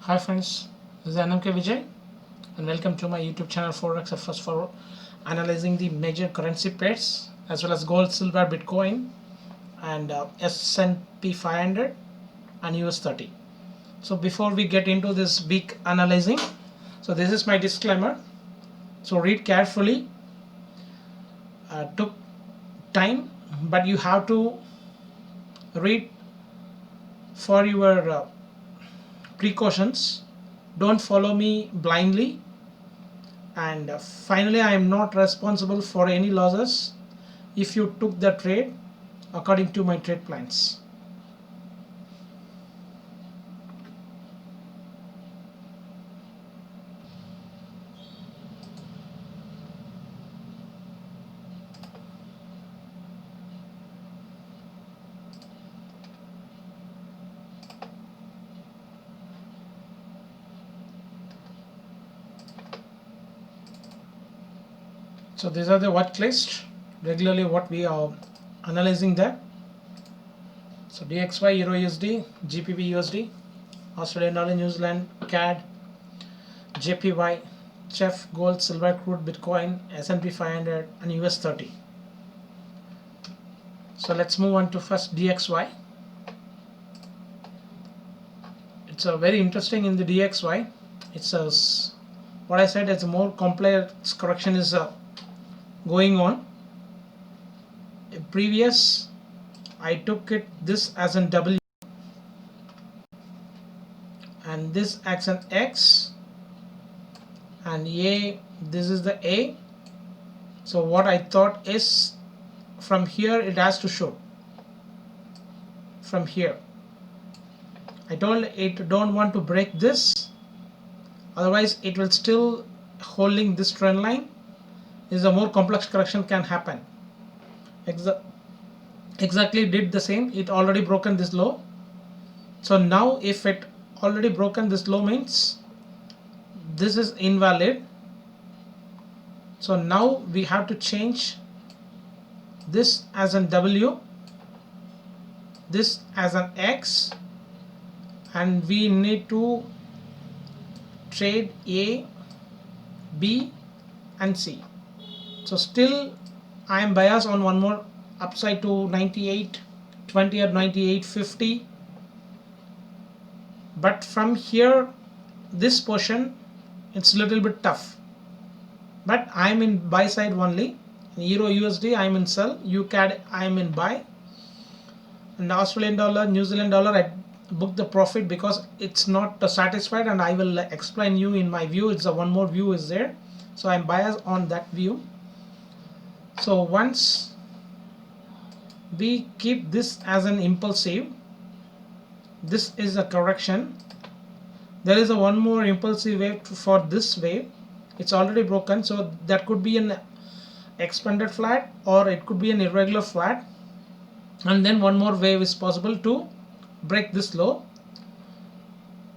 Hi friends, this is NMK Vijay and welcome to my YouTube channel Forex for analyzing the major currency pairs as well as gold, silver, Bitcoin and S&P 500 and US 30. So before we get into this big analyzing, so this is my disclaimer. So read carefully, took time, but you have to read for your precautions. Don't follow me blindly. And finally, I am not responsible for any losses if you took the trade according to my trade plans. So these are the watch list, regularly what we are analyzing there. So DXY, Euro USD, GBP USD, Australian dollar, New Zealand, CAD, JPY, CHF, gold, silver, crude, Bitcoin, S&P 500 and US 30. So let's move on to first DXY. It's a very interesting in the DXY. It's a what I said, it's a more complex correction is going on. Previous I took it this as an W and this as an X and A, this is the A. So what I thought is from here it has to show from here. I told it don't want to break this, otherwise it will still holding this trend line. Is a more complex correction can happen. Exactly did the same. It already broken this low. So now if it already broken this low means this is invalid. So now we have to change this as an W, this as an X, and we need to trade A, B and C. So still I am biased on one more upside to 98.20 or 98.50, but from here this portion it's a little bit tough, but I am in buy side only. Euro USD I am in sell, UCAD I am in buy, and Australian dollar, New Zealand dollar I booked the profit because it's not satisfied, and I will explain you in my view. It's a one more view is there, so I am biased on that view. So once we keep this as an impulsive, this is a correction. There is a one more impulsive wave for this wave. It's already broken, so that could be an expanded flat or it could be an irregular flat, and then one more wave is possible to break this low.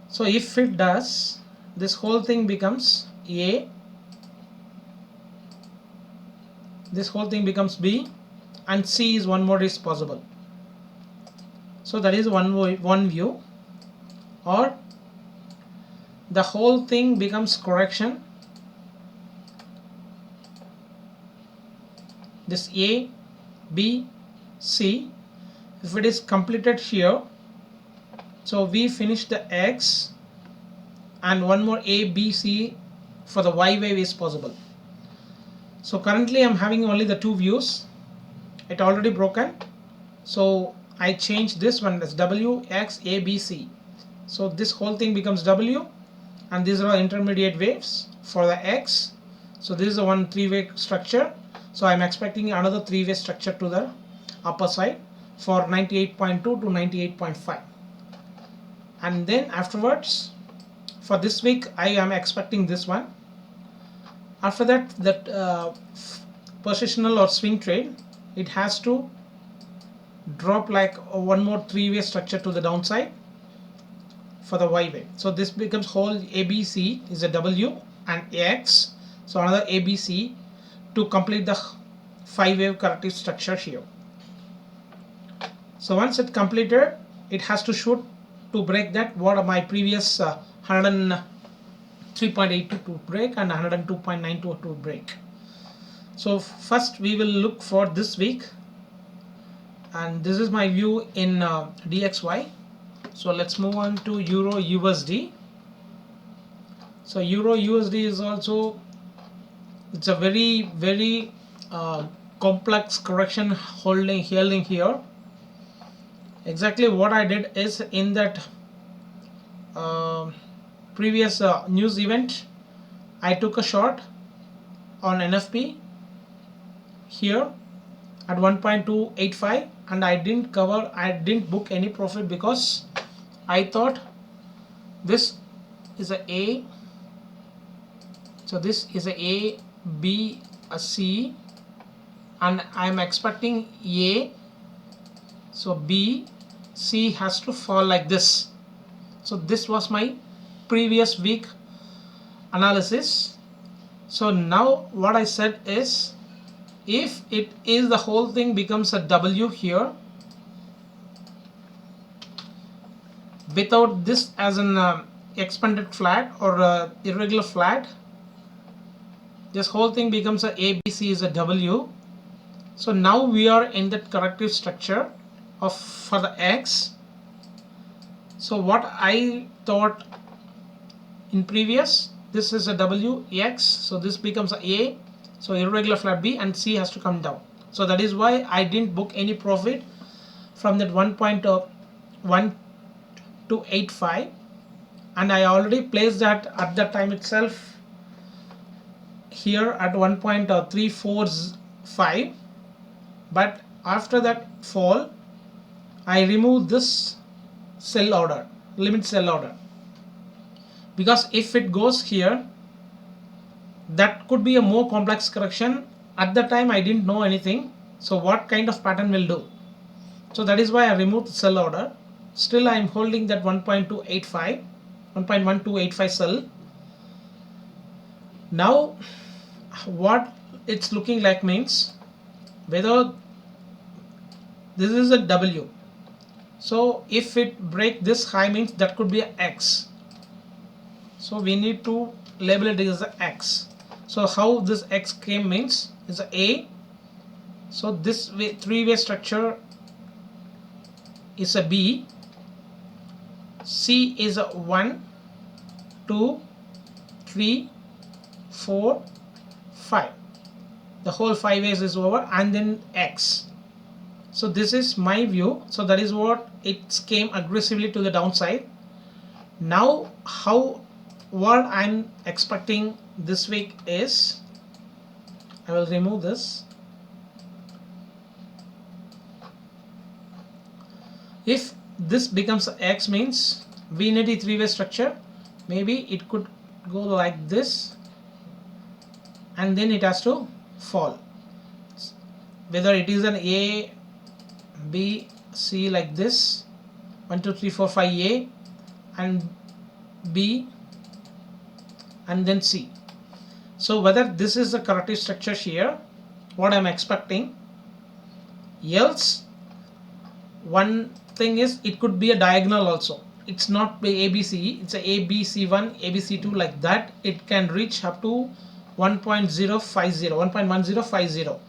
So if it does, this whole thing becomes A, this whole thing becomes B, and C is one more is possible. So that is one view. Or the whole thing becomes correction, this A, B, C. If it is completed here, so we finish the X and one more A, B, C for the Y wave is possible. So currently I'm having only the two views. It already broken, so I change this one as W, X, A, B, C. So this whole thing becomes W, and these are intermediate waves for the X. So this is a one three-way structure, so I'm expecting another three-way structure to the upper side for 98.2 to 98.5, and then afterwards for this week I am expecting this one. After that, positional or swing trade, it has to drop like one more three-way structure to the downside for the Y wave. So this becomes whole ABC is a W and X, so another ABC to complete the 5-wave corrective structure here. So once it completed, it has to shoot to break that what my previous 103.82 break and 102.92 break. So first we will look for this week, and this is my view in DXY. So let's move on to Euro USD. So Euro USD is also, it's a very complex correction holding here. Exactly what I did is, in that previous news event, I took a short on NFP here at 1.285, and I didn't book any profit because I thought this is a so this is a B, a C, and I'm expecting A, so B, C has to fall like this. So this was my previous week analysis. So now what I said is, if it is the whole thing becomes a W here without this as an expanded flat or irregular flat, this whole thing becomes a ABC is a W. So now we are in that corrective structure of for the X. So what I thought in previous, this is a W X, so this becomes a, so irregular flat B, and C has to come down. So that is why I didn't book any profit from that 1.1285, and I already placed that at that time itself here at 1.345, but after that fall I removed this sell order, limit sell order, because if it goes here, that could be a more complex correction. At the time I didn't know anything, so what kind of pattern will do. So that is why I removed the sell order. Still I am holding that 1.285, 1.1285 sell. Now what it's looking like means, whether this is a W, so if it break this high means that could be a X, so we need to label it as a X. So how this X came means is a, so this three-way structure is a B, C is a 1, 2, 3, 4, 5, the whole 5 ways is over, and then X. So this is my view. So that is what it came aggressively to the downside. Now what I'm expecting this week is, I will remove this. If this becomes X means V-Nitty three-way structure, maybe it could go like this and then it has to fall, whether it is an A, B, C like this, 1, 2, 3, 4, 5 A and B and then C. So whether this is the corrective structure here, what I'm expecting, else one thing is it could be a diagonal also. It's not ABC, it's a ABC1, ABC2 like that. It can reach up to 1.1050.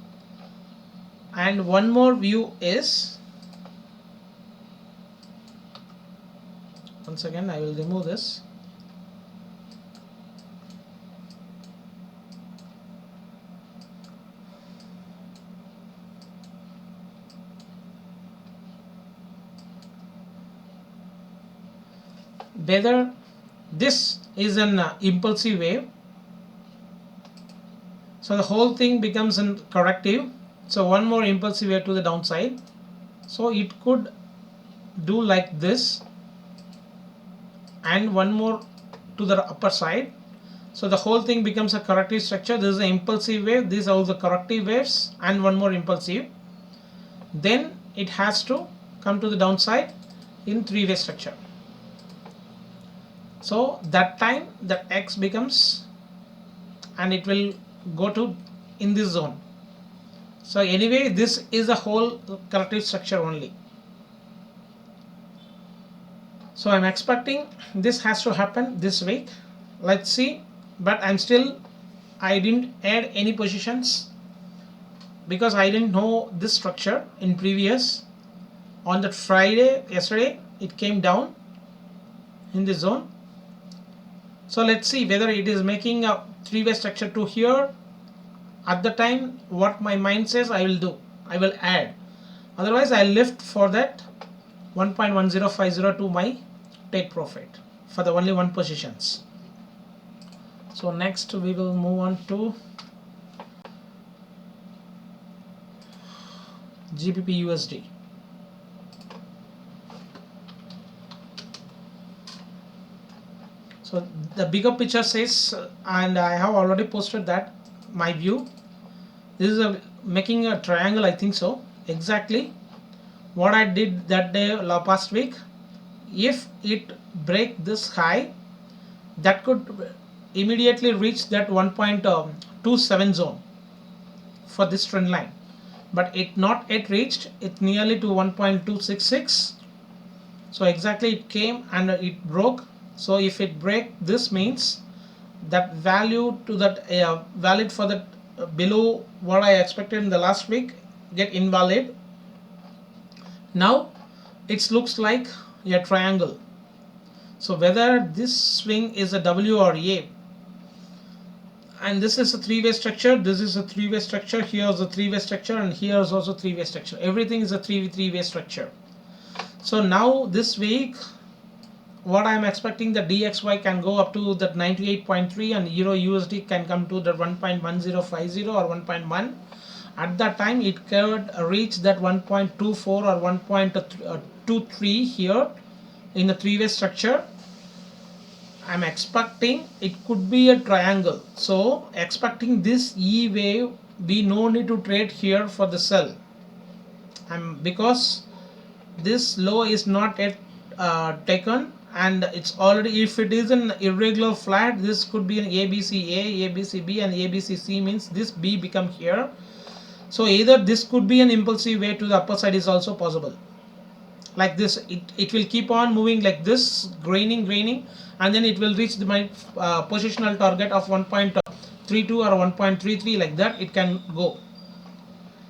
And one more view is, once again I will remove this. Whether this is an impulsive wave, so the whole thing becomes a corrective, so one more impulsive wave to the downside, so it could do like this and one more to the upper side, so the whole thing becomes a corrective structure. This is an impulsive wave, these are all the corrective waves and one more impulsive, then it has to come to the downside in three-way structure. So that time that X becomes, and it will go to in this zone. So anyway, this is a whole corrective structure only. So I'm expecting this has to happen this week. Let's see. But I didn't add any positions because I didn't know this structure in previous. On that Friday, yesterday, it came down in this zone. So let's see whether it is making a three-way structure to here. At the time, what my mind says I will do, I will add. Otherwise, I'll lift for that 1.1050 to my take profit for the only one positions. So next we will move on to GBP USD. So the bigger picture says, and I have already posted that my view. This is making a triangle, I think so. Exactly what I did that day past week. If it break this high, that could immediately reach that 1.27 zone for this trend line, but it not yet reached. It nearly to 1.266. So exactly it came and it broke. So if it break, this means that value to that valid for that below what I expected in the last week get invalid. Now it looks like a triangle. So whether this swing is a W or A, and this is a three-way structure, this is a three-way structure, here is a three-way structure, and here is also three-way structure. Everything is a three-way structure. So now this week, what I am expecting, the DXY can go up to that 98.3 and Euro USD can come to that 1.1050 or 1.1. At that time it could reach that 1.24 or 1.23 here in the three-way structure. I'm expecting it could be a triangle. So expecting this E wave, we no need to trade here for the sell. Because this low is not yet taken, and it's already, if it is an irregular flat, this could be an ABCA, ABCB and ABCC, means this B become here. So either this could be an impulsive way to the upper side is also possible. Like this, it will keep on moving like this, graining, and then it will reach my positional target of 1.32 or 1.33, like that it can go.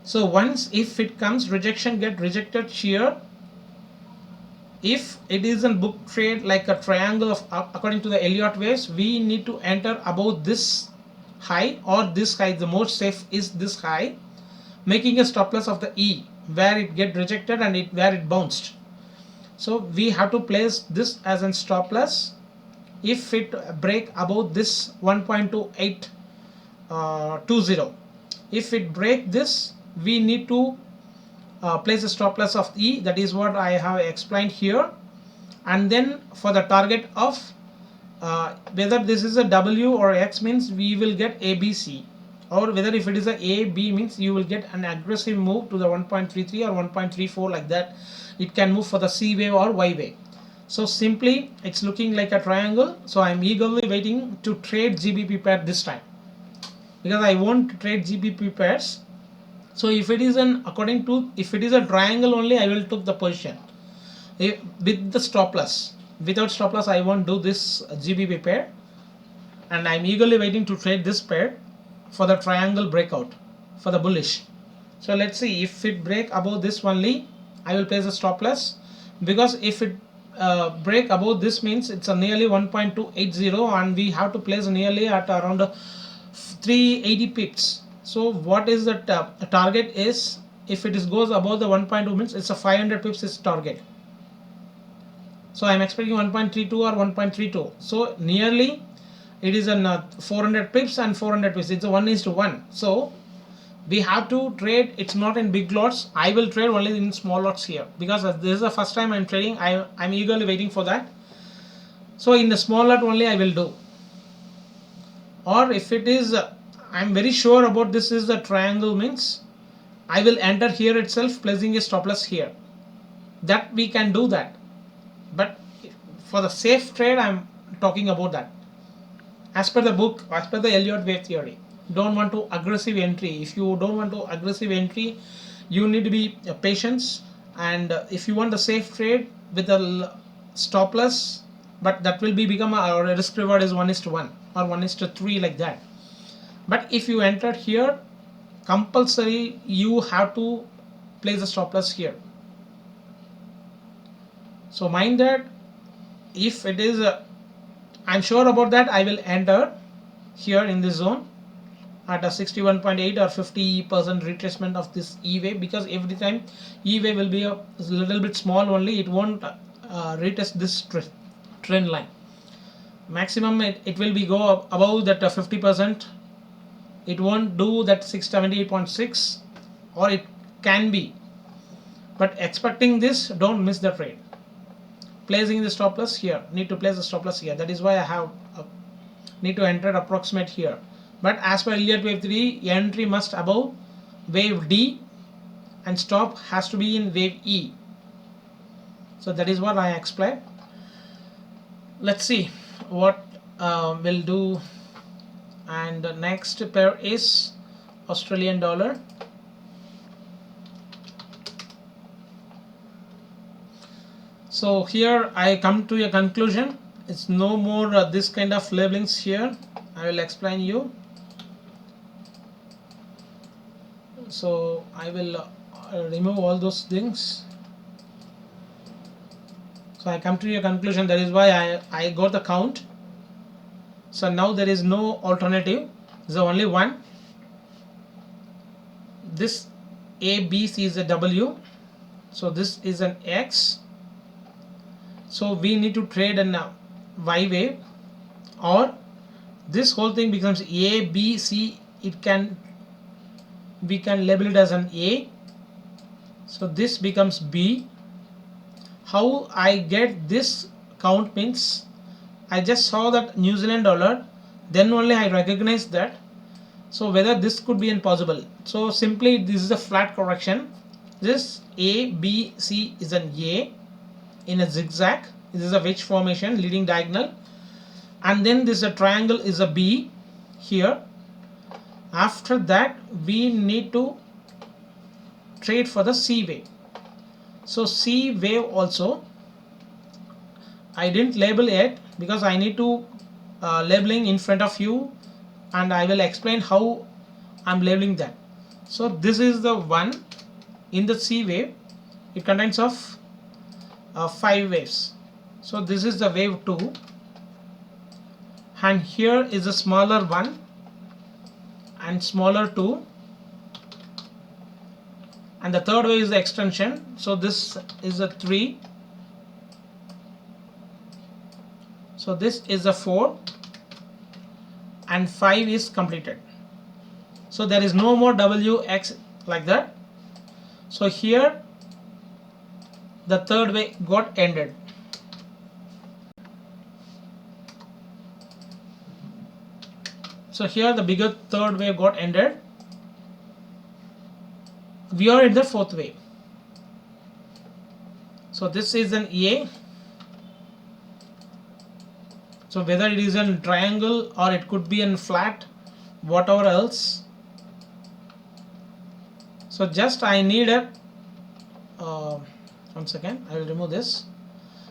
So once if it comes rejection, get rejected here. If it is a book trade like a triangle of according to the Elliott waves, we need to enter above this high or this high. The most safe is this high, making a stop loss of the E where it get rejected and where it bounced. So we have to place this as a stop loss. If it break above this 1.2820, if it break this, we need to place a stop loss of E. That is what I have explained here. And then for the target of whether this is a W or X, means we will get ABC, or whether if it is a B, means you will get an aggressive move to the 1.33 or 1.34, like that. It can move for the C wave or Y wave. So simply it's looking like a triangle. So I'm eagerly waiting to trade GBP pair this time, because I want to trade GBP pairs. So if it is if it is a triangle only, I will take the position with the stop loss. Without stop loss, I won't do this GBP pair, and I'm eagerly waiting to trade this pair for the triangle breakout for the bullish. So let's see, if it break above this only, I will place a stop loss, because if it break above this, means it's a nearly 1.280, and we have to place nearly at around 380 pips. So what is the target is, if it goes above the 1.2, means it's a 500 pips is target. So I'm expecting 1.32 or 1.32. So nearly it is an 400 pips and 400 pips. It's a 1:1. So we have to trade. It's not in big lots. I will trade only in small lots here, because this is the first time I'm trading. I'm eagerly waiting for that. So in the small lot only I will do. Or if it is I'm very sure about this is the triangle, means I will enter here itself, placing a stop loss here. That we can do that. But for the safe trade, I'm talking about that. As per the book, as per the Elliott wave theory, don't want to aggressive entry. If you don't want to aggressive entry, you need to be patient. And if you want a safe trade with a stop loss, but that will be become a risk reward is 1:1 or 1:3 like that. But if you enter here, compulsory you have to place the stop loss here. So mind that if it is I'm sure about that, I will enter here in this zone at a 61.8 or 50% retracement of this E wave, because every time E wave will be a little bit small only, it won't retest this trend line. Maximum it will be go above that 50%. It won't do that 678.6, or it can be, but expecting this, don't miss the trade. Placing the stop loss here, need to place the stop loss here. That is why I have need to enter approximate here. But as per Elliott wave 3, entry must above wave D and stop has to be in wave E. So that is what I explained. Let's see what we'll do. And the next pair is Australian dollar. So here I come to a conclusion. It's no more this kind of labelings here. I will explain you. So I will remove all those things. So I come to a conclusion. That is why I got the count. So now there is no alternative. There is only one. This ABC is a W. So this is an X. So we need to trade an Y wave, or this whole thing becomes A, B, C. We can label it as an A. So this becomes B. How I get this count means, I just saw that New Zealand dollar, then only I recognize that. So whether this could be impossible. So simply this is a flat correction. This A, B, C is an A in a zigzag. This is a wedge formation leading diagonal, and then this a triangle is a B here. After that we need to trade for the C wave. So C wave also I didn't label it because I need to labeling in front of you, and I will explain how I'm labeling that. So this is the one in the C wave. It contains of 5 waves. So this is the wave 2, and here is a smaller one and smaller 2, and the third wave is the extension. So this is a 3. So this is a 4, and 5 is completed. So there is no more WX like that. So here the third wave got ended. So here the bigger third wave got ended. We are in the fourth wave. So this is an A. So whether it is a triangle or it could be a flat, whatever else. So just I need a 1 second, I will remove this.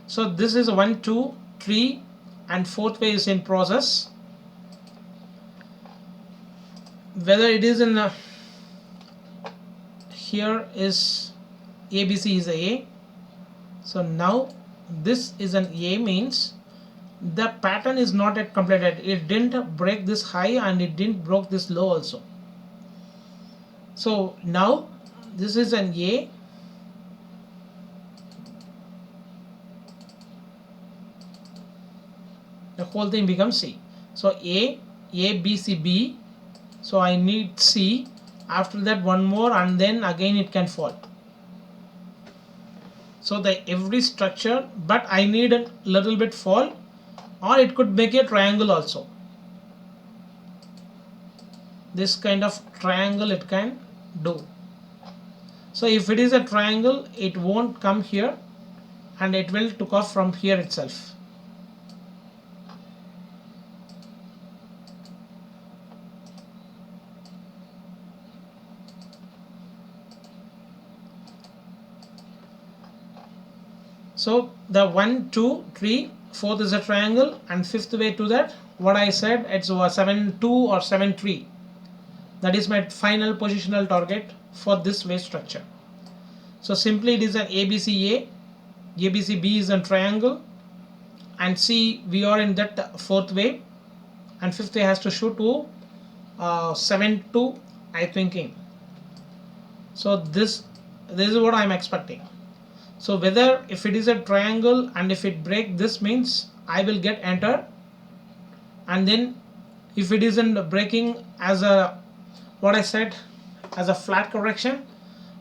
So this is 1, 2, 3, and fourth wave is in process. Whether it is in here is ABC is A. So now this is an A, means the pattern is not yet completed. It didn't break this high and it didn't broke this low also. So now this is an A. The whole thing becomes C. So A, B, C, B. So I need C. After that one more, and then again it can fall. So the every structure, but I need a little bit fall, or it could make a triangle also. This kind of triangle it can do. So if it is a triangle, it won't come here, and it will took off from here itself. So the 1 2 3 fourth is a triangle, and fifth way to that, what I said, it's 7 2 or 7 3. That is my final positional target for this wave structure. So simply it is an ABCA, ABCB is a triangle, and C we are in that fourth wave, and fifth way has to shoot to 7 2 I thinking. So this is what I'm expecting. So whether if it is a triangle and if it break, this means I will get enter, and then if it isn't breaking as a what I said as a flat correction,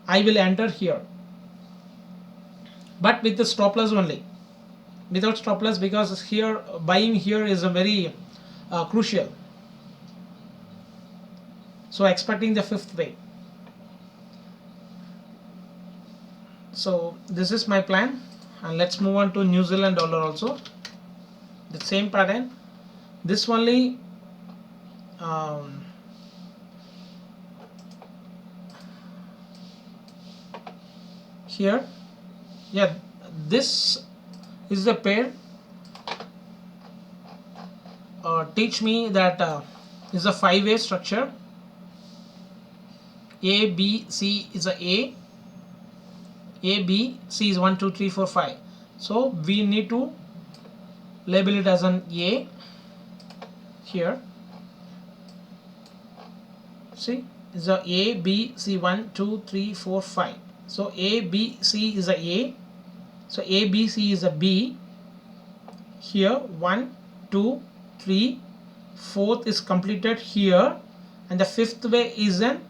I will enter here, but with the stop loss only, without stop loss, because here buying here is a very crucial. So expecting the fifth way. So this is my plan, and let's move on to New Zealand dollar also. The same pattern. This only here, yeah, this is the pair. Teach me that is a five-way structure. A B C is a B, C is 1 2 3 4 5. So we need to label it as an A here. See, is a B C 1 2 3 4 5. So A B C is a. So A B C is a B. Here 1 2 3, fourth is completed here, and the fifth way is an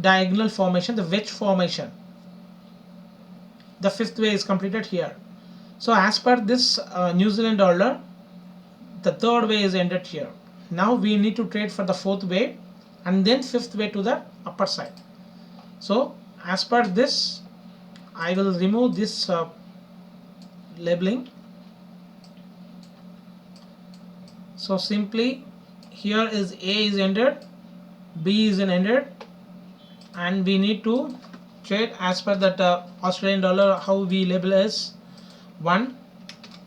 diagonal formation, the wedge formation. The fifth way is completed here. So as per this New Zealand dollar, the third way is ended here. Now we need to trade for the fourth way and then fifth way to the upper side. So as per this, I will remove this labeling. So simply here is A is ended, B is an ended, and we need to trade as per that Australian dollar, how we label as 1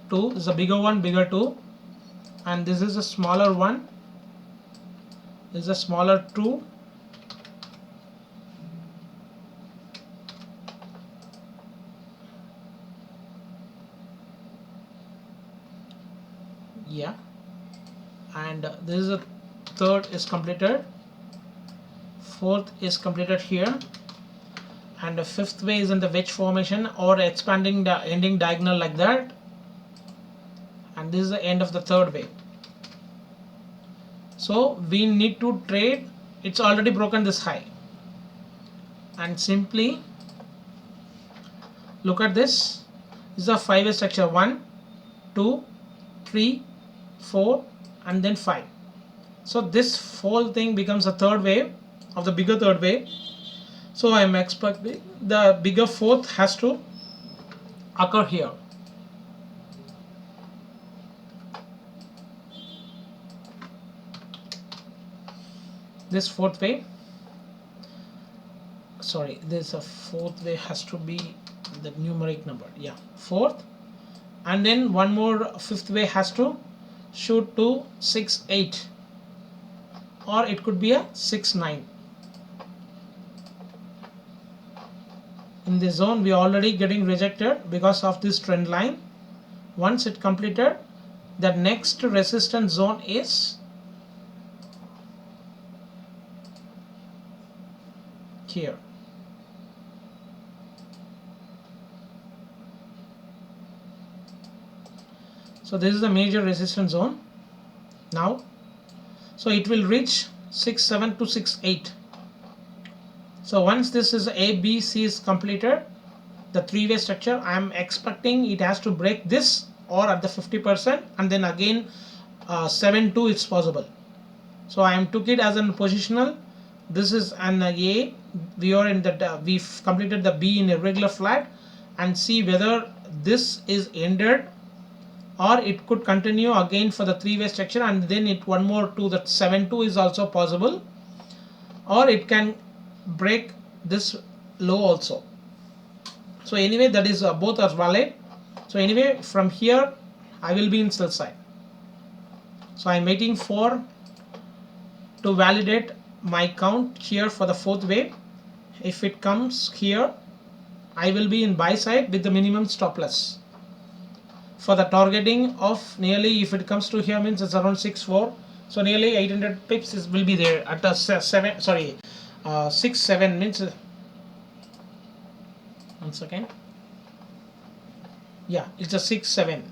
2 is a bigger one, bigger 2, and this is a smaller one, is a smaller 2, yeah, and this is a third is completed, fourth is completed here, and the fifth way is in the wedge formation or expanding the ending diagonal like that, and this is the end of the third way. So we need to trade, it's already broken this high, and simply look at this. This is a five-way structure, 1 2 3 4 and then 5. So this whole thing becomes a third wave of the bigger third wave. So I am expecting the bigger fourth has to occur here. This fourth wave, sorry, this a fourth way has to be the numeric number, yeah, fourth, and then one more fifth way has to shoot to 6 8, or it could be a 6 9. In this zone we are already getting rejected because of this trend line. Once it completed, the next resistance zone is here. So this is the major resistance zone now. So it will reach 6 7 to 6 8. So once this is A B C is completed, the three-way structure, I am expecting it has to break this or at the 50%, and then again 7 2 it's possible. So I am took it as a positional. This is an A, we are in the we've completed the B in a regular flat, and see whether this is ended or it could continue again for the three-way structure, and then it one more to the 7 2 is also possible, or it can break this low also. So anyway, that is both are valid. So anyway, from here I will be in sell side. So I'm waiting for to validate my count here for the fourth wave. If it comes here, I will be in buy side with the minimum stop loss for the targeting of nearly, if it comes to here means it's around 6.4, so nearly 800 pips will be there at a 7, sorry, 6.7 means 1 second, yeah, it's a 6.7.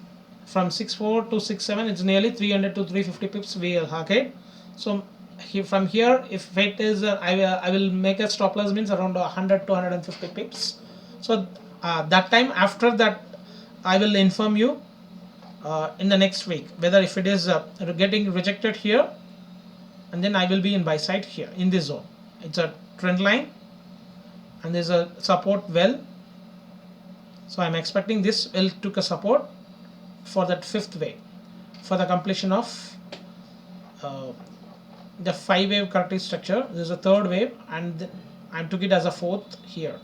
From 6.4 to 6.7, it's nearly 300 to 350 pips we will target. So from here, if it is I will make a stop loss means around 100 to 150 pips. So that time, after that I will inform you in the next week whether if it is getting rejected here, and then I will be in buy side here in this zone. It's a trend line and there's a support well, so I'm expecting this will took a support for that fifth wave for the completion of the 5 wave corrective structure. This is a third wave and I took it as a fourth here.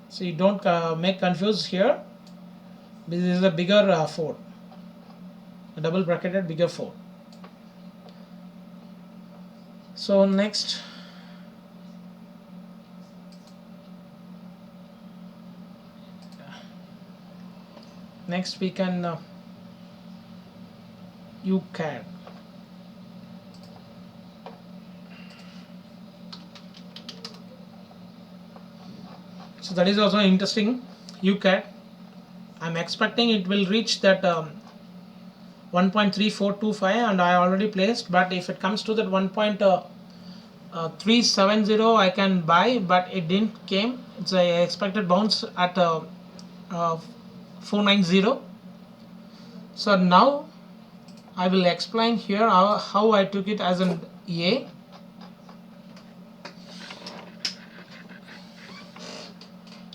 So you don't make confused here. This is a bigger 4, a double bracketed bigger 4. So next, we can UCAD. So that is also interesting. UCAD, I'm expecting it will reach that 1.3425 and I already placed, but if it comes to that 1.370 I can buy, but it didn't came. It's a expected bounce at 490. So now I will explain here how I took it as an A.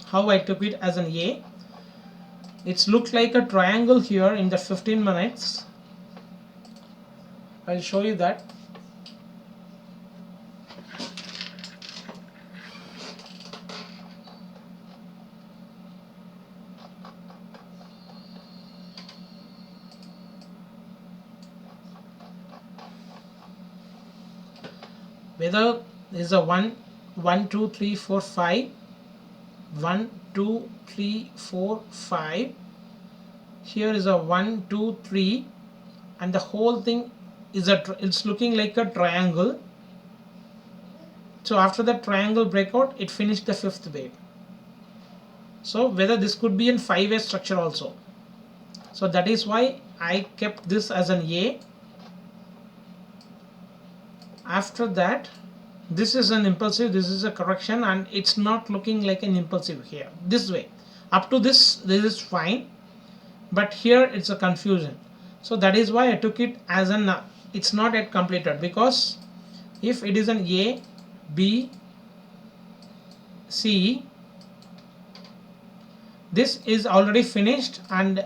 How I took it as an A. It's looked like a triangle here in the 15 minutes. I'll show you that. Whether is a 1, 2, 3, 4, 5, 1, 2, 3, 4, 5. Here is a 1, 2, 3, and the whole thing is it's looking like a triangle. So after the triangle breakout, it finished the fifth wave. So whether this could be in 5-way structure also. So that is why I kept this as an A. After that, this is an impulsive, this is a correction, and it's not looking like an impulsive here. This way, up to this is fine, but here it's a confusion. So that is why I took it as an it's not yet completed, because if it is an A, B, C, this is already finished, and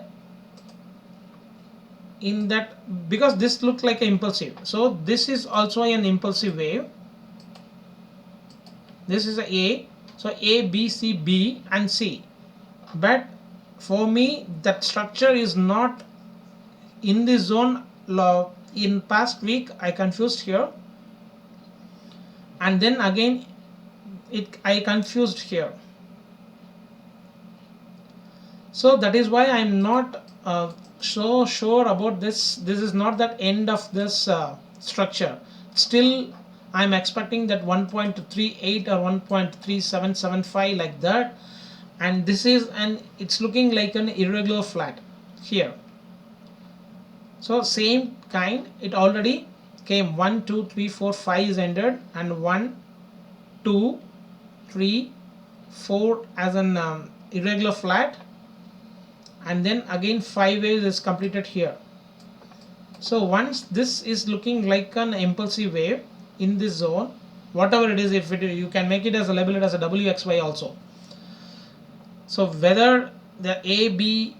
in that, because this looks like an impulsive, so this is also an impulsive wave. This is A, so A, B, C, B and C, but for me that structure is not in this zone. In past week I confused here, and then again I confused here. So that is why I'm not so sure about this. This is not that end of this structure. Still I'm expecting that 1.38 or 1.3775 like that, and this is, and it's looking like an irregular flat here. So same kind, it already came 1, 2, 3, 4, 5 is ended, and 1, 2, 3, 4 as an irregular flat, and then again 5 waves is completed here. So once this is looking like an impulsive wave in this zone, whatever it is, if it, you can make it as a label it as a WXY also. So whether the A, B,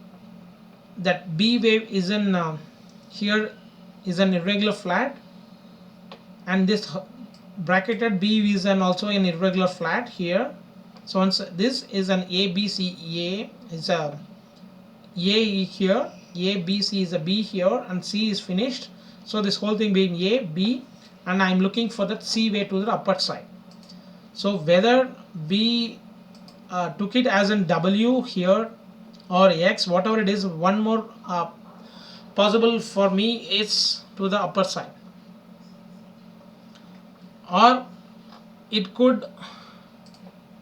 that B wave is in here is an irregular flat, and this bracketed B is an also an irregular flat here, So once this is an A is a here, A B C is a B here, and C is finished. So this whole thing being A B, and I'm looking for that C way to the upper side. So whether we took it as in W here or X, whatever it is, one more possible for me is to the upper side, or it could,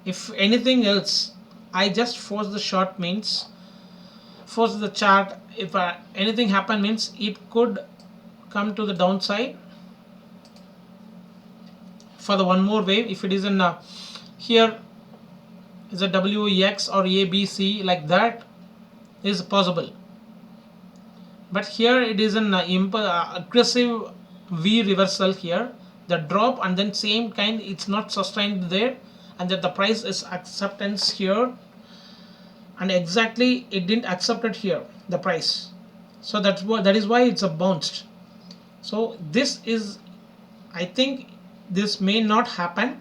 if anything else, I just force the short means force the chart. If anything happen means it could come to the downside for the one more wave. If it is in here is a WX or ABC, like that is possible, but here it is an aggressive V reversal here, the drop, and then same kind it's not sustained there, and that the price is acceptance here, and exactly it didn't accept it here, the price. So that is why it's a bounced. So this is, I think this may not happen,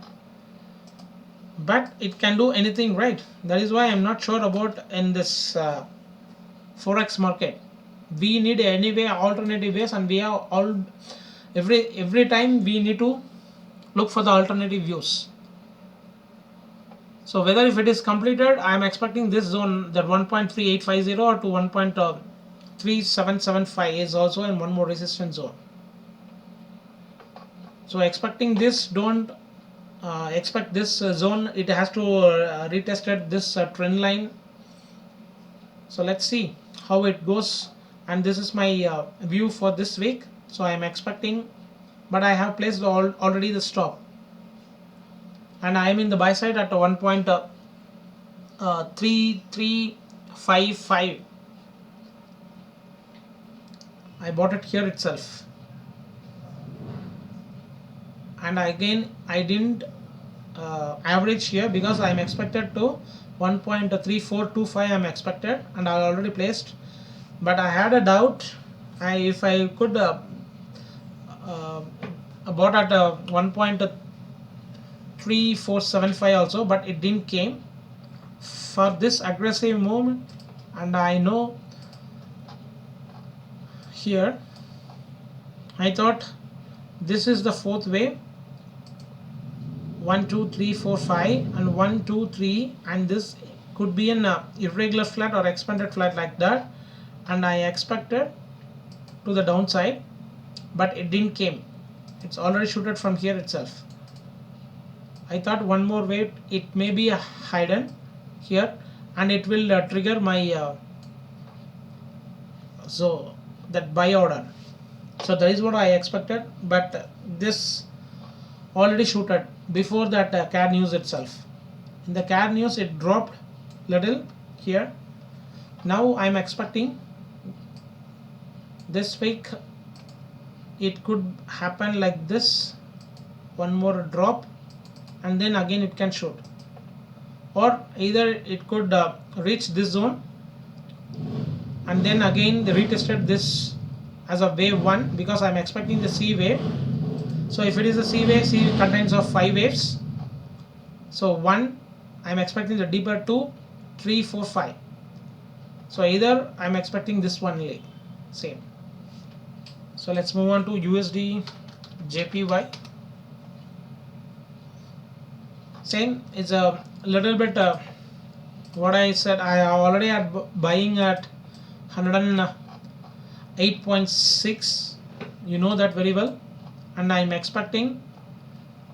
but it can do anything, right? That is why I'm not sure about in this forex market. We need anyway alternative ways, and we have all every time we need to look for the alternative views. So whether if it is completed, I am expecting this zone, that 1.3850 or to 1.3775 is also in one more resistance zone. So expecting this, don't expect this zone, it has to retested this trend line. So let's see how it goes, and this is my view for this week. So I am expecting, but I have placed already the stop, and I am in the buy side at 1.3355. I bought it here itself, and again I didn't average here because I am expected to 1.3425 I am expected, and I already placed, but I had a doubt if I could bought at 1.3475 also, but it didn't came for this aggressive movement. And I know here I thought this is the fourth wave, 1 2 3 4 5 and 1 2 3, and this could be an irregular flat or expanded flat like that, and I expected to the downside, but it didn't came. It's already shooted from here itself. I thought one more wave, it may be hidden here, and it will trigger my so that buy order. So that is what I expected, but this already shooted before that CAD news itself. In the CAD news it dropped little here. Now I am expecting this week it could happen like this, one more drop, and then again it can shoot, or either it could reach this zone and then again they retested this as a wave 1, because I'm expecting the C wave. So if it is a C wave, C contains of 5 waves. So 1, I'm expecting the deeper 2, 3, 4, 5. So either I'm expecting this one leg, same. So let's move on to USD JPY. Same, it's a little bit what I said. I already had buying at 108.6, you know that very well, and I'm expecting,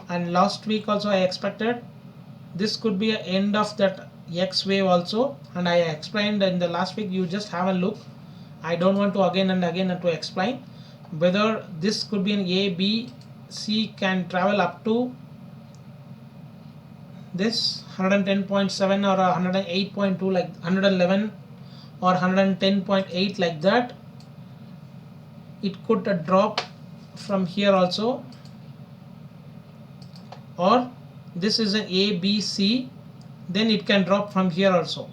and last week also I expected this could be an end of that X wave also, and I explained in the last week. You just have a look. I don't want to again and again to explain whether this could be an A, B, C can travel up to this 110.7 or 108.2, like 111 or 110.8, like that. It could drop from here also, or this is an A, B, C, then it can drop from here also.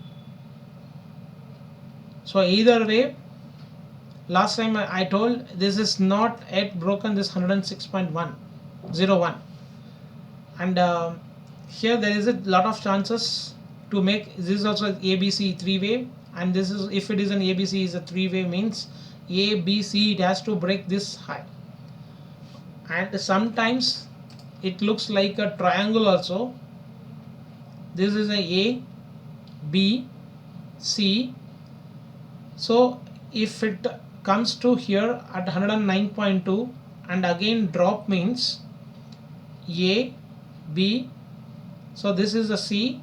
So either way, last time I told this is not yet broken this 106.101, and here there is a lot of chances to make this is also ABC three-way, and this is, if it is an ABC is a three-way, means ABC it has to break this high. And sometimes it looks like a triangle also. This is a B, C. So if it comes to here at 109.2 and again drop, means A, B, so this is a C,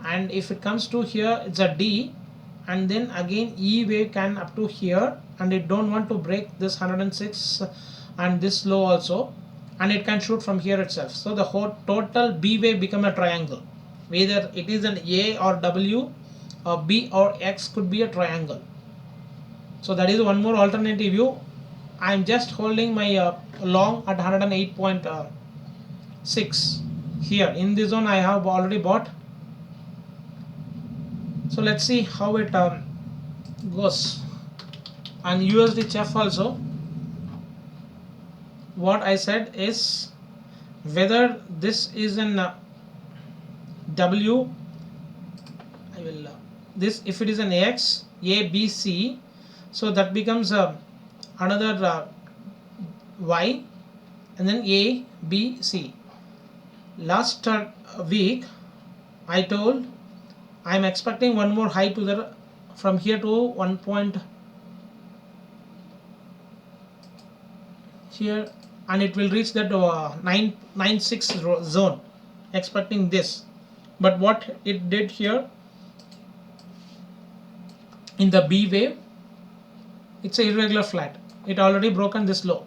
and if it comes to here it's a D, and then again E wave can up to here, and it don't want to break this 106 and this low also, and it can shoot from here itself. So the whole total B wave become a triangle, whether it is an A or W or B or X, could be a triangle. So that is one more alternative view. I am just holding my long at 108.6 here. In this zone I have already bought. So let's see how it goes. And USD CHF also, what I said is whether this is an W, I will this, if it is an AX, A, B, C, so that becomes another Y, and then A, B, C. Last week I told I am expecting one more high to the from here to 1 point here, and it will reach that 996 zone, expecting this. But what it did here in the B wave, it's a irregular flat. It already broken this low.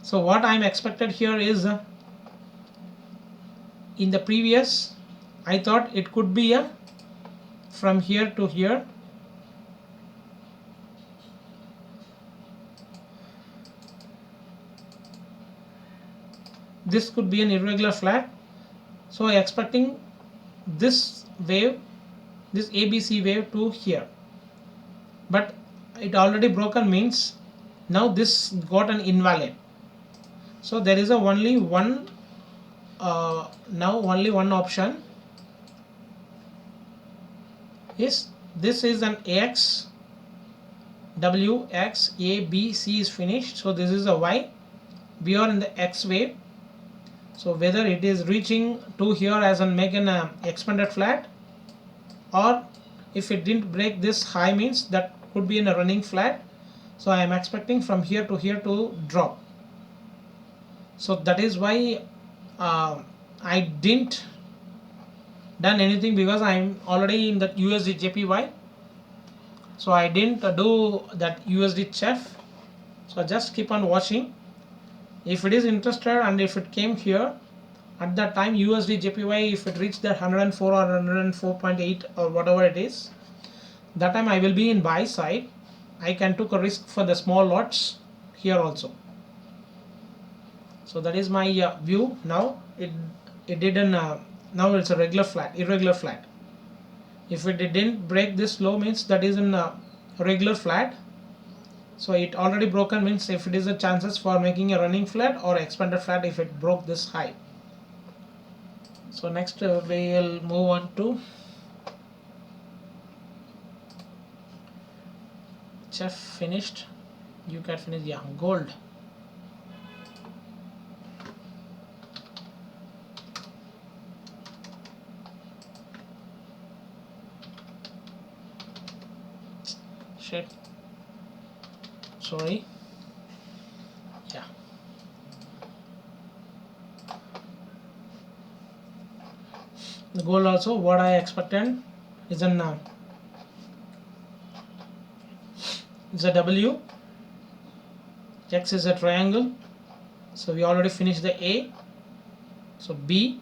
So what I am expected here is in the previous I thought it could be a from here to here, this could be an irregular flat. So I am expecting this wave, this ABC wave to here, but it already broken, means now this got an invalid. So there is a only one now only one option is this is an AX, W, X, A, B, C is finished. So this is a Y. We are in the X wave. So whether it is reaching to here as an make an expanded flat, or if it didn't break this high, means that could be in a running flat. So I am expecting from here to drop. So that is why I didn't done anything, because I am already in that USD JPY. So I didn't do that USD CHF. So just keep on watching. If it is interested and if it came here at that time USD JPY, if it reached that 104 or 104.8 or whatever it is, that time I will be in buy side. I can took a risk for the small lots here also. So that is my view. Now it didn't now it's a irregular flat. If it didn't break this low, means that is in a regular flat. So it already broken, means if it is a chances for making a running flat or expanded flat if it broke this high. So next we'll move on to CHF finished, UCAD finished, yeah, gold. Shit, sorry, yeah. The gold also, what I expected is an is a W, X is a triangle. So we already finished the A, so B,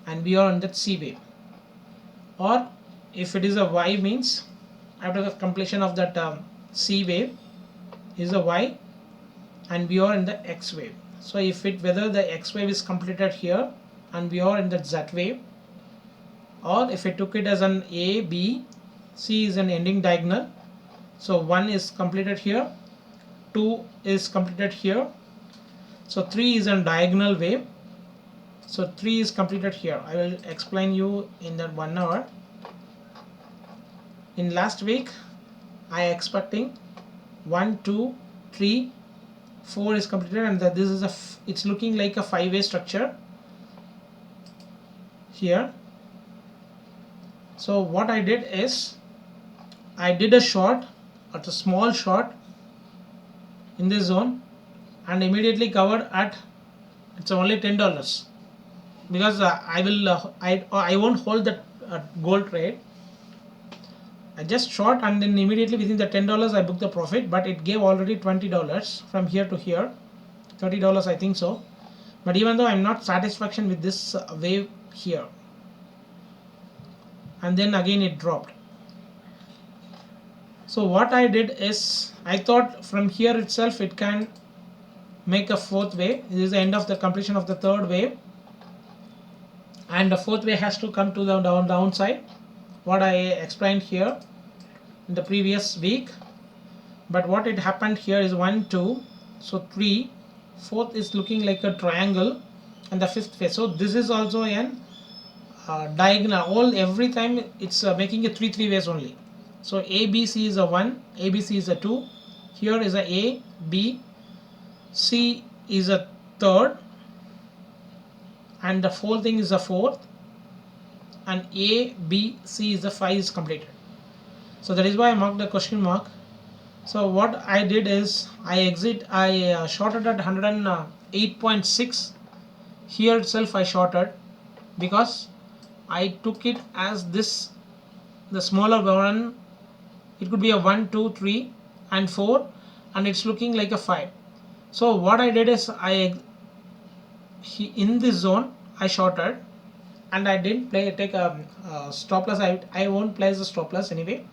and we are on that C wave. Or if it is a Y, means after the completion of that C wave is a Y, and we are in the X wave. So if it whether the X wave is completed here and we are in the Z wave, or if it took it as an A, B, C is an ending diagonal. So 1 is completed here, 2 is completed here, so 3 is a diagonal wave. So 3 is completed here. I will explain you in that 1 hour. In last week I expecting 1 2 3 4 is completed, and that this is it's looking like a 5-way structure here. So what I did is I did a short, at a small short in this zone, and immediately covered at, it's only $10 because I won't hold that gold trade. I just short, and then immediately within the $10 I booked the profit, but it gave already $20 from here to here, $30 I think so. But even though I'm not satisfaction with this wave here, and then again it dropped. So what I did is I thought from here itself it can make a 4th wave. This is the end of the completion of the 3rd wave, and the 4th wave has to come to the downside, what I explained here in the previous week. But what it happened here is 1 2, so 3, 4th is looking like a triangle, and the 5th wave. So this is also an diagonal. Every time it's making a 3 waves only. So ABC is a 1, ABC is a 2, here is a B, C is a 3rd, and the whole thing is a 4th, and A, B, C is the 5 is completed. So that is why I marked the question mark. So what I did is I shorted at 108.6. Here itself I shorted because I took it as this, the smaller one. It could be a 1 2 3 and 4, and it's looking like a 5. So what I did is in this zone I shorted, and I didn't take a stop loss. I won't place a stop loss anyway.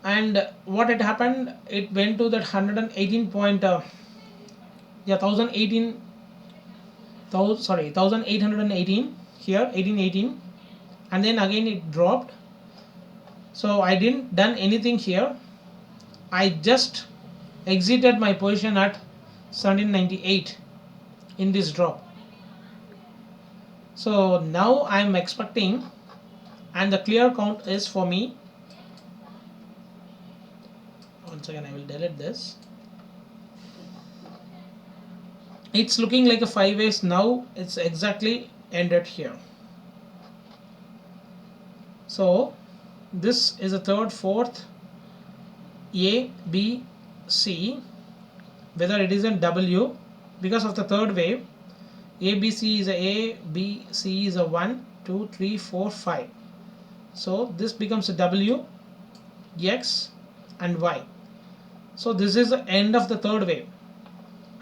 And what had happened, it went to that 118 point, 1018, 1818 here, 1818, and then again it dropped. So I didn't done anything here. I just exited my position at 1798 in this drop. So now I'm expecting, and the clear count is for me, once again I will delete this, it's looking like a 5 waves now. It's exactly ended here. So this is a 3rd, 4th, A, B, C, whether it is in W, because of the 3rd wave. ABC is a B, C is a 1 2 3 4 5. So this becomes a W, X, and Y. So this is the end of the 3rd wave.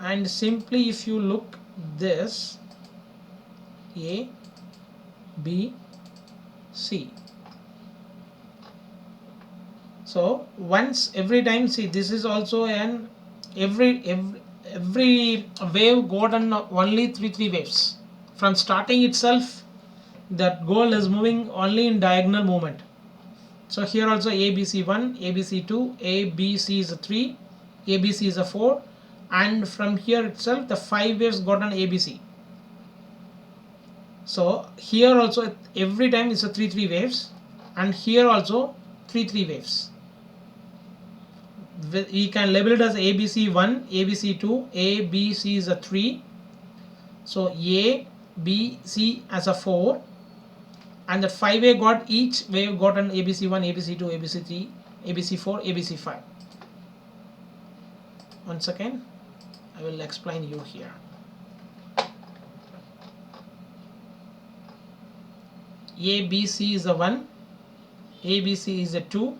And simply if you look this, A, B, C. So once every time, see, this is also an every wave got on only 3 waves. From starting itself, that gold is moving only in diagonal movement. So here also ABC 1, ABC 2, ABC is a 3, ABC is a 4, and from here itself the 5 waves got on ABC. So here also every time it's a 3 waves, and here also 3 waves. We can label it as ABC 1, ABC 2, A, B, C is a 3. So A, B, C as a 4, and the 5 wave got, each wave got an ABC 1, ABC 2, ABC 3, ABC 4, ABC 5. Once again I will explain you here. ABC is a 1, ABC is a 2,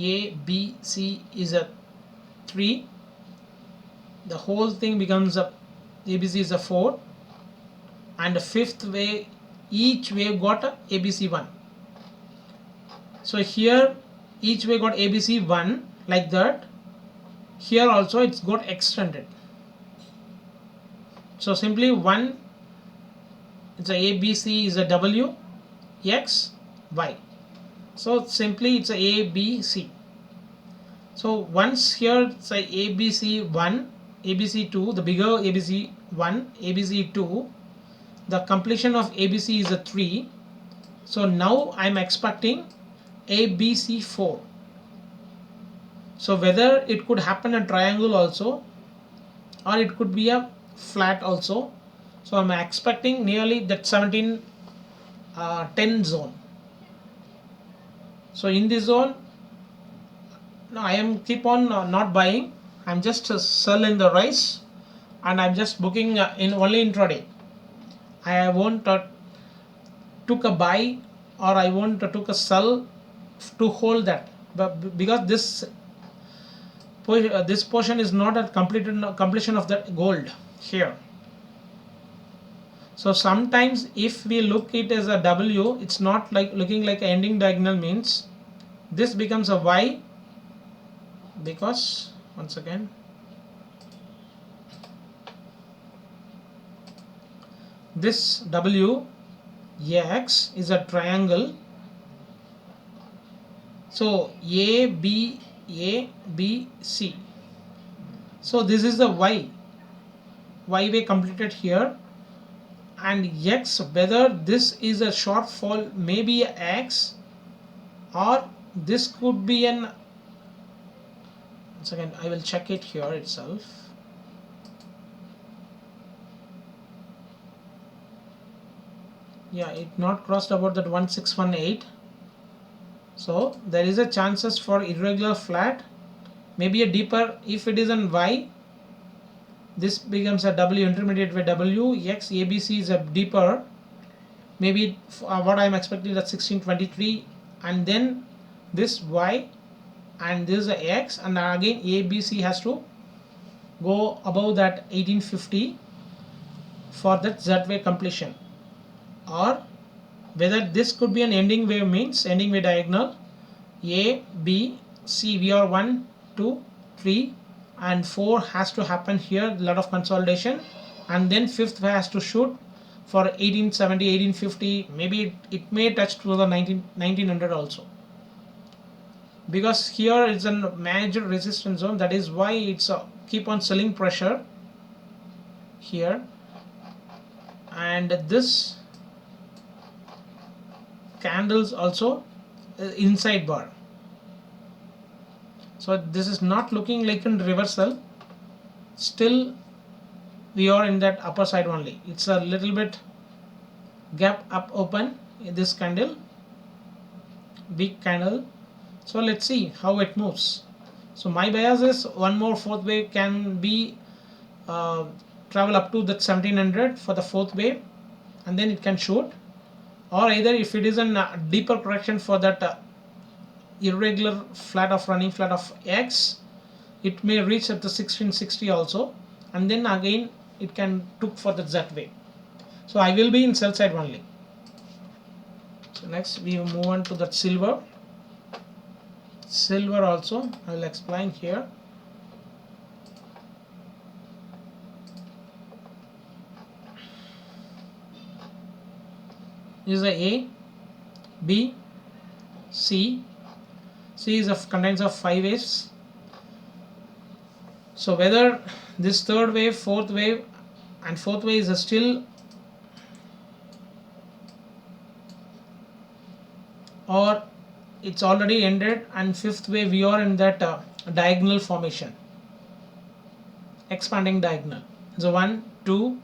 A, B, C is a 3. The whole thing becomes a ABC is a 4, and the 5th wave, each wave got a ABC 1. So here each wave got ABC 1 like that. Here also it's got extended. So simply 1, it's a ABC is a W, X, Y. So simply it's a B, C. So once here it's a ABC 1, ABC2, the bigger ABC1, ABC2, the completion of ABC is a 3. So now I'm expecting ABC4. So whether it could happen a triangle also, or it could be a flat also. So I'm expecting nearly that 17 10 zone. So in this zone, no, I am keep on not buying. I'm just sell in the rise, and I'm just booking in only intraday. I won't took a buy, or I won't took a sell to hold that, but because this portion is not a completion of the gold here. So sometimes if we look it as a W, it's not like looking like ending diagonal, means this becomes a Y, because once again this W X is a triangle. So A B C. So this is the Y way completed here, and X, whether this is a shortfall, maybe a X, or this could be an, once again I will check it here itself. Yeah, it not crossed about that 1618. So there is a chances for irregular flat, maybe a deeper. If it is an Y, this becomes a W, intermediate by W. X ABC is a deeper, maybe what I am expecting that 1623, and then this Y, and this is a X, and again ABC has to go above that 1850 for that Z way completion. Or whether this could be an ending wave, means ending wave diagonal A B C, we are 1 2 3 and 4 has to happen here, lot of consolidation, and then fifth has to shoot for 1870 1850, maybe it may touch to the 1900 also, because here is a major resistance zone. That is why it's keep on selling pressure here, and this candles also inside bar. So this is not looking like a reversal, still we are in that upper side only. It's a little bit gap up open in this candle, big candle. So let's see how it moves. So my bias is one more fourth wave can be travel up to that 1700 for the fourth wave, and then it can shoot, or either if it is a deeper correction for that irregular flat of running flat of X, it may reach at the 1660 also, and then again it can took for the Z wave. So I will be in sell side only. So next we move on to that silver. Silver also I will explain here. This is a B, C. C is contains of 5 waves. So whether this third wave, fourth wave, and fourth wave is still, or it's already ended, and fifth wave we are in that diagonal formation, expanding diagonal. So 1 2,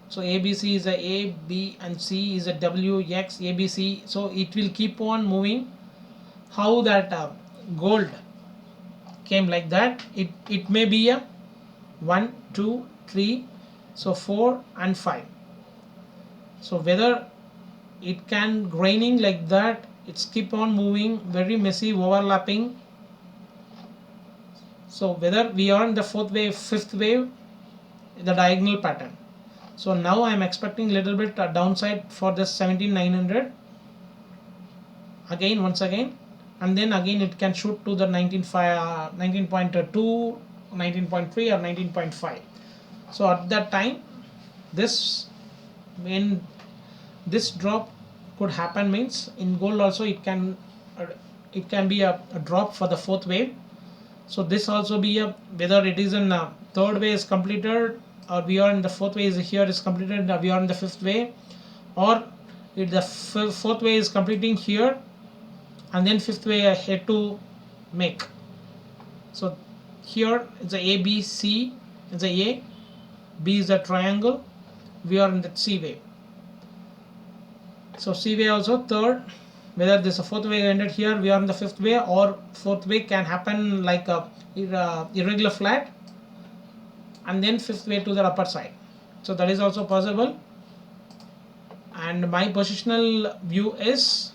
so ABC is a B, and C is a W, X ABC. So it will keep on moving. How that gold came like that, it may be a 1 2 3, so 4 and 5. So whether it can graining like that, it's keep on moving, very messy overlapping. So whether we are in the fourth wave, fifth wave, the diagonal pattern. So now I am expecting little bit downside for the 17900 again, once again, and then again it can shoot to the 19.2, 19.3 or 19.5. So at that time, this, when this drop could happen, means in gold also it can be a drop for the fourth wave, So this also be a, whether it is in third way is completed, or we are in the fourth way is here is completed, we are in the fifth way, or if the fourth way is completing here and then fifth way I had to make. So here it's a A B C, it's a A, B is a triangle, we are in the C way. So C way also third, whether this fourth way ended here, we are in the fifth way, or fourth way can happen like a irregular flat and then fifth way to the upper side. So that is also possible, and my positional view is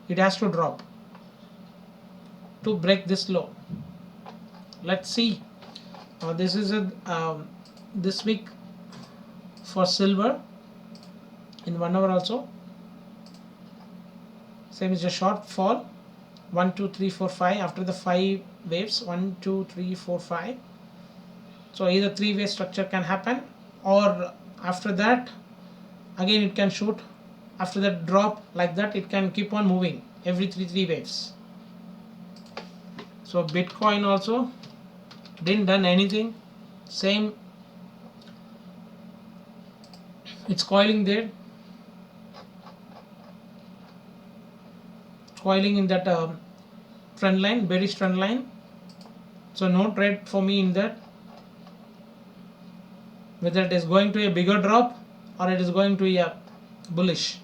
it has to drop to break this low. Let's see. This is a this week for silver in 1 hour also. Same is a short fall, 1 2 3 4 5 after the 5 waves, 1 2 3 4 5. So either 3-way structure can happen, or after that again it can shoot. After that drop like that, it can keep on moving every 3 waves. So Bitcoin also didn't done anything, same, it's coiling there, coiling in that trend line, bearish trend line. So no trade for me in that, whether it is going to a bigger drop or it is going to a bullish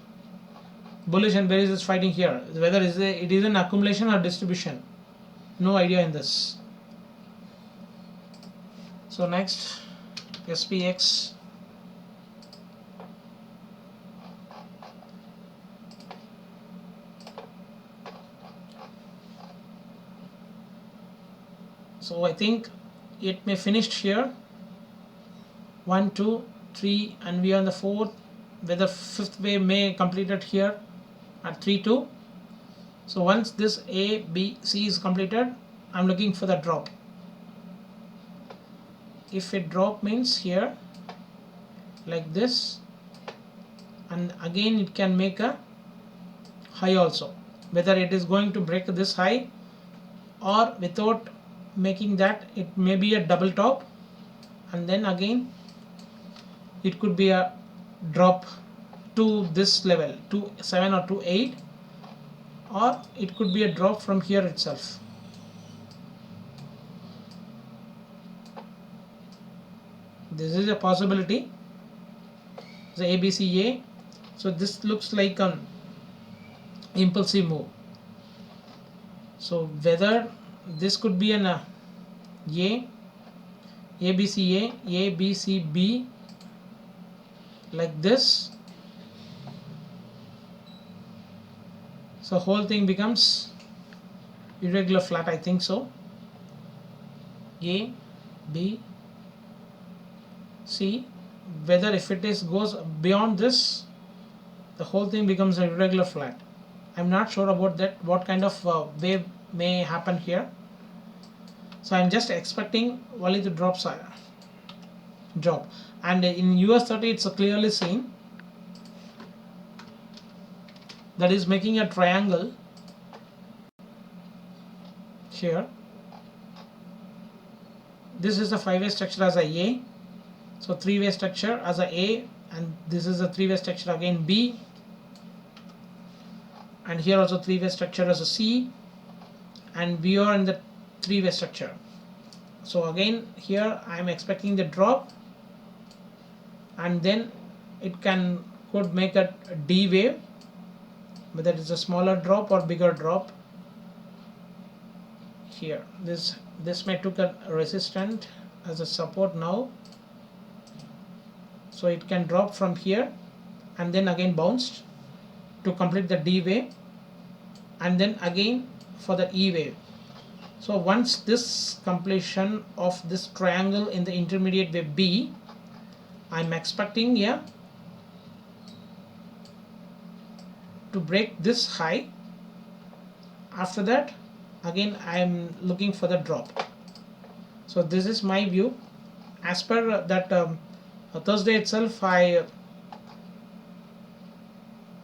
and bearish is fighting here, whether it is an accumulation or distribution, no idea in this. So next, SPX. So I think it may finish here, 1 2 3, and we are on the fourth, whether fifth way may complete it here at 3 2. So once this A B C is completed, I'm looking for the drop. If it drop means here like this, and again it can make a high also, whether it is going to break this high or without making that, it may be a double top, and then again it could be a drop to this level 2.7 or 2.8, or it could be a drop from here itself. This is a possibility. The ABCA. So this looks like an impulsive move. So whether this could be an ABCA, ABCB like this. So whole thing becomes irregular flat, I think so. A, B, C. Whether if it is goes beyond this, the whole thing becomes a irregular flat. I'm not sure about that, what kind of wave may happen here. So I'm just expecting only the drop. And in US 30 it's clearly seen that is making a triangle here. This is a 5-way structure as a, so 3-way structure as a, and this is a 3-way structure again B, and here also 3-way structure as a C, and we are in the 3-way structure. So again here I am expecting the drop, and then it could make a D wave, whether it's a smaller drop or bigger drop. Here this may took a resistance as a support now, so it can drop from here and then again bounced to complete the D wave, and then again for the E wave. So once this completion of this triangle in the intermediate wave B, I'm expecting to break this high. After that again I'm looking for the drop. So this is my view as per that Thursday itself. I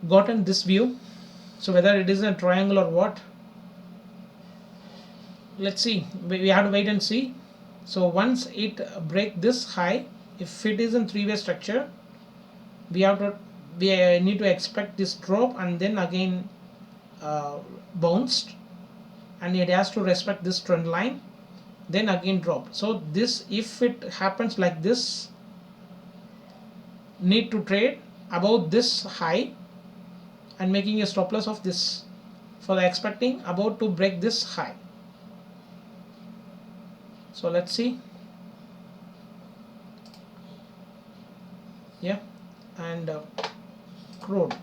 gotten this view. So whether it is a triangle or what, let's see, we have to wait and see. So once it break this high, if it is in three-way structure, we have to we need to expect this drop and then again bounced, and it has to respect this trend line, then again drop. So this, if it happens like this, need to trade about this high and making a stop loss of this for the expecting about to break this high. So let's see. Yeah, and crude.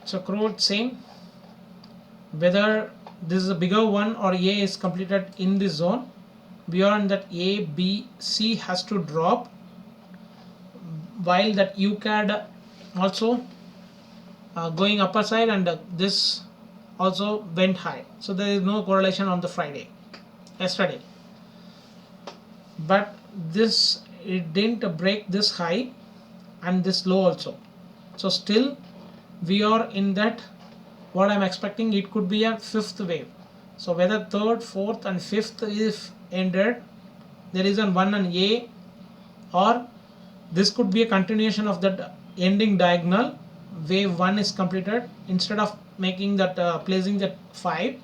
So crude, same, whether this is a bigger one or A is completed in this zone, beyond that A, B, C has to drop, while that UCAD also going upper side, and this also went high. So there is no correlation on the yesterday, but this, it didn't break this high and this low also. So still we are in that, what I'm expecting, it could be a fifth wave. So whether third, fourth and fifth if ended, there is an one and A, or this could be a continuation of that ending diagonal, wave 1 is completed, instead of making that placing that 5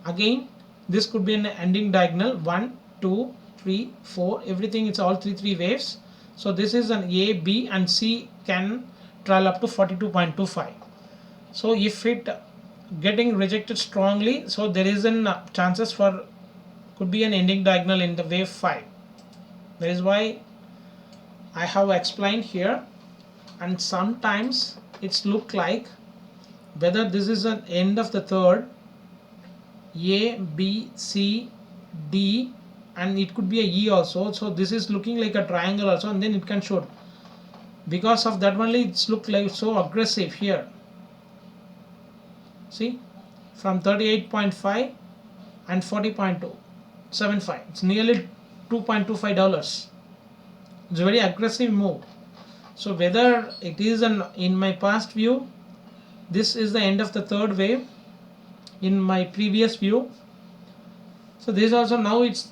again, this could be an ending diagonal 1 2 3 4, everything, it's all three waves. So this is an A, B and C can travel up to 42.25. so if it getting rejected strongly, so there is an chances for, could be an ending diagonal in the wave 5. That is why I have explained here, and sometimes it's look like whether this is an end of the third, A, B, C, D, and it could be a E also. So this is looking like a triangle also, and then it can show. Because of that only it's look like so aggressive here. See, from 38.5 and 40.275, it's nearly $2.25. It's a very aggressive move. So whether it is an, in my past view, this is the end of the third wave, in my previous view, so this also now it's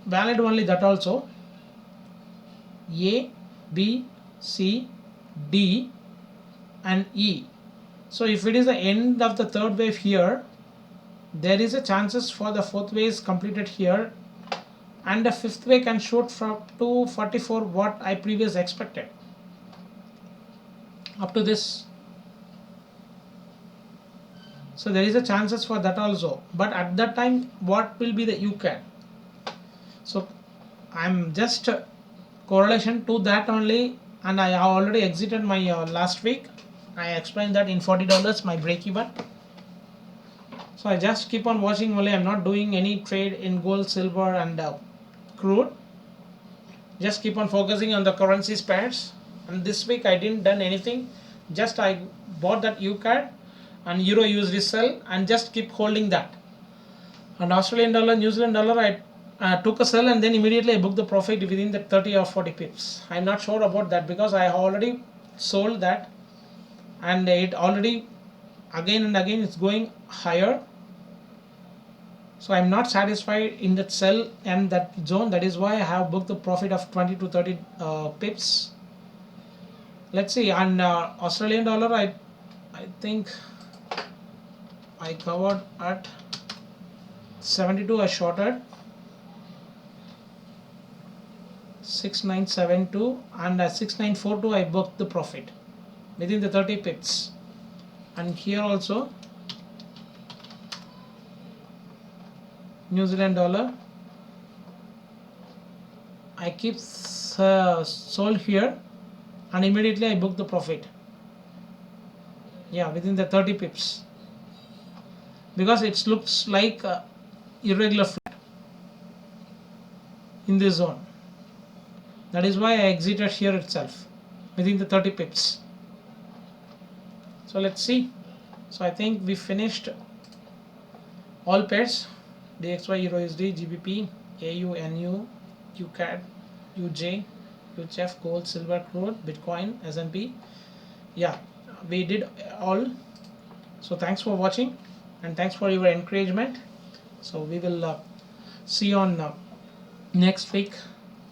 valid only that also, A, B, C, D and E. So if it is the end of the third wave here, there is a chances for the fourth wave is completed here, and the fifth wave can shoot from to 44 what I previously expected up to this. So there is a chances for that also, but at that time what will be the UCAD? So I'm just correlation to that only, and I have already exited my last week. I explained that in $40 my break even. So I just keep on watching only. I'm not doing any trade in gold, silver and crude. Just keep on focusing on the currencies pairs. And this week I didn't done anything. Just I bought that UCAD and Euro USD sell and just keep holding that. And Australian dollar, New Zealand dollar, I took a sell and then immediately I booked the profit within the 30 or 40 pips. I'm not sure about that because I already sold that, and it already again and again it's going higher. So I'm not satisfied in that sell and that zone. That is why I have booked the profit of 20 to 30 pips. Let's see. And Australian dollar, I think I covered at 72. I shorted 6972, and at 6942 I booked the profit within the 30 pips. And here also New Zealand dollar, I keep sold here and immediately I book the profit. Yeah, within the 30 pips, because it looks like irregular flat in this zone. That is why I exited here itself within the 30 pips. So let's see. So I think we finished all pairs: DXY, Euro USD, GBP, AU, NU, UCAD, UJ, UHF, gold, silver, crude, Bitcoin, S&P. Yeah, we did all. So thanks for watching and thanks for your encouragement. So we will see you on next week,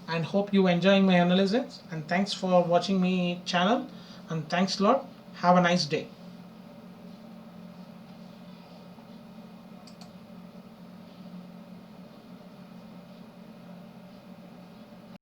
and hope you enjoying my analysis, and thanks for watching me channel, and thanks a lot. Have a nice day.